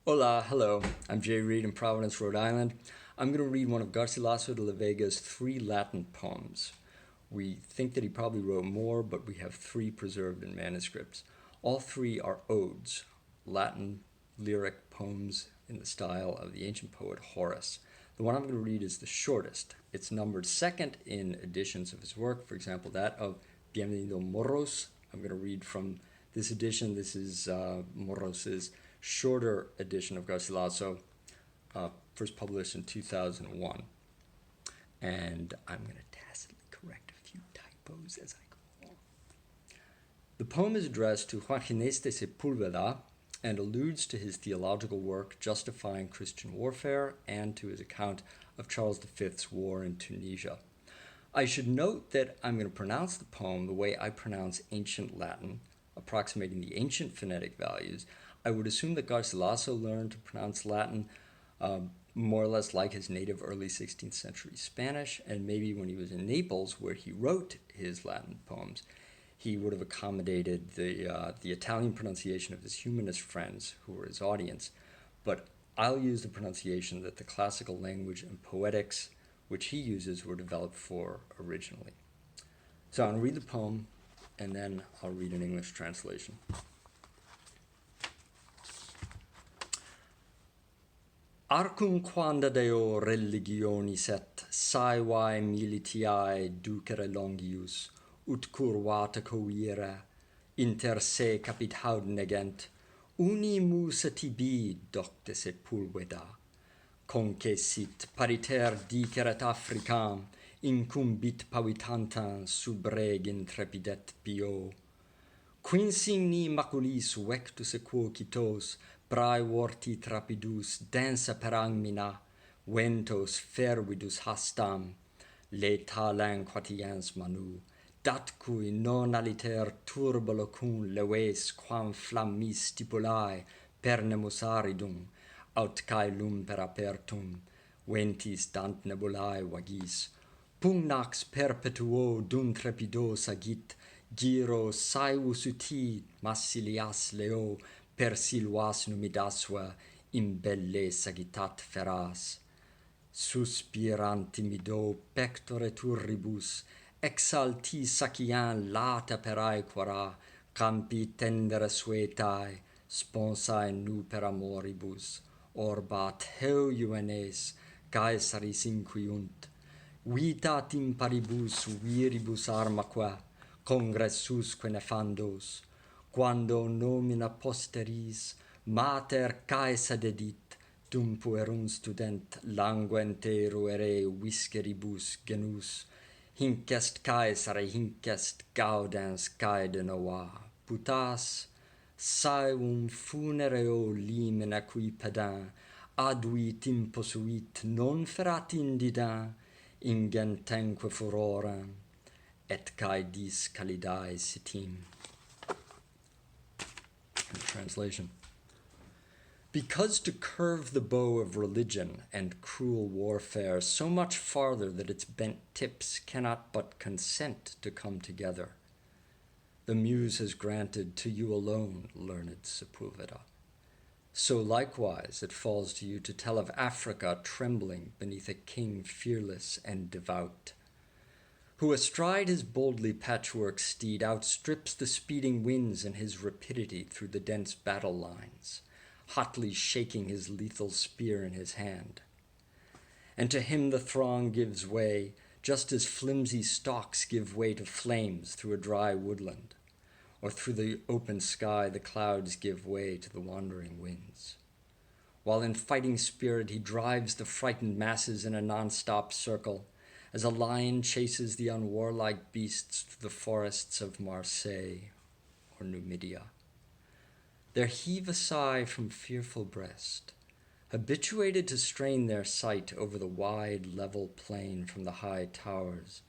Hola, hello. I'm Jay Reed in Providence, Rhode Island. I'm going to read one of Garcilaso de la Vega's 3 Latin poems. We think that he probably wrote more, but we have 3 preserved in manuscripts. All 3 are odes, Latin lyric poems in the style of the ancient poet Horace. The one I'm going to read is the shortest. It's numbered second in editions of his work, for example, that of Bienvenido Moros. I'm going to read from this edition. This is Moros's shorter edition of Garcilaso, first published in 2001. And I'm going to tacitly correct a few typos as I go along. The poem is addressed to Juan Genesium Sepulvedam and alludes to his theological work justifying Christian warfare and to his account of Charles V's war in Tunisia. I should note that I'm going to pronounce the poem the way I pronounce ancient Latin, approximating the ancient phonetic values. I would assume that Garcilaso learned to pronounce Latin more or less like his native early 16th century Spanish, and maybe when he was in Naples, where he wrote his Latin poems, he would have accommodated the Italian pronunciation of his humanist friends who were his audience. But I'll use the pronunciation that the classical language and poetics which he uses were developed for originally. So I'll read the poem, and then I'll read an English translation. Arcum quanda Deo religionis et saevae militiae ducere longius, ut curvata coire, inter se capit haud negent, uni musa tibi docte Sepulveda, conque sit pariter diceret Africam, incumbit pavitantam sub reg intrepidet pio. Quinsigni maculis vectus equocitos, brae vorti trapidus densa per agmina, ventos fervidus hastam, letalang quatiens manu, dat cui non aliter turbolocum leves quam flammis stipulae pernemus aridum, aut caelum per apertum, ventis dant nebulae vagis, pugnax perpetuo dum trepidos agit, giro saevus uti massilias leo, per silvas numidasva in belle sagitat feras. Suspirant timido pectore turribus, exalti sacian lata per aequara, campi tendere suetae, sponsae nu per amoribus, orbat heu juvenes, Caesaris inquiunt, vitat imparibus viribus armaque, congressusque nefandos, quando nomina posteris mater Caesa dedit, dum puerum student languente ruere visceribus genus, hinc est Caesare, hinc est gaudens caede nova, putas, saevum funereo limina qui pedant, aduit imposuit non ferat indida, ingentenque furorem, et caedis calidae sitim. Translation. Because to curve the bow of religion and cruel warfare so much farther that its bent tips cannot but consent to come together, the muse has granted to you alone, learned Sepulveda. So likewise it falls to you to tell of Africa trembling beneath a king fearless and devout, who astride his boldly patchwork steed outstrips the speeding winds in his rapidity through the dense battle lines, hotly shaking his lethal spear in his hand. And to him the throng gives way, just as flimsy stalks give way to flames through a dry woodland, or through the open sky the clouds give way to the wandering winds. While in fighting spirit he drives the frightened masses in a non-stop circle, as a lion chases the unwarlike beasts through the forests of Marseille or Numidia. There heave a sigh from fearful breast, habituated to strain their sight over the wide, level plain from the high towers,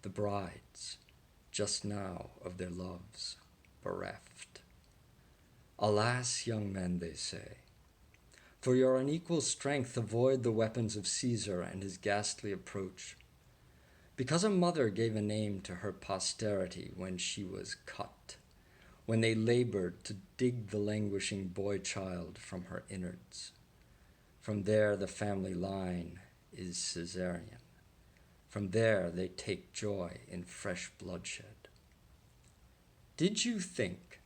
the brides, just now of their loves, bereft. Alas, young men, they say, for your unequal strength avoid the weapons of Caesar and his ghastly approach, because a mother gave a name to her posterity when she was cut, when they labored to dig the languishing boy-child from her innards. From there the family line is Caesarean. From there they take joy in fresh bloodshed. Did you think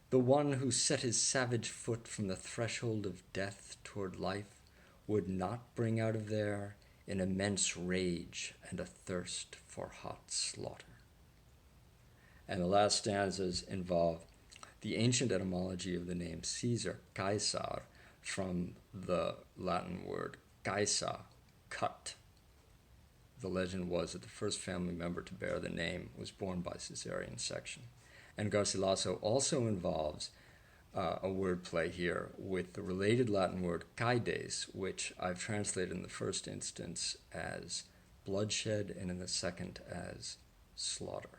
the one who set his savage foot from the threshold of death toward life would not bring out of there an immense rage and a thirst for hot slaughter? And the last stanzas involve the ancient etymology of the name Caesar, Caesar, from the Latin word caesa, cut. The legend was that the first family member to bear the name was born by cesarean section. And Garcilaso also involves a wordplay here with the related Latin word caides, which I've translated in the first instance as bloodshed and in the second as slaughter.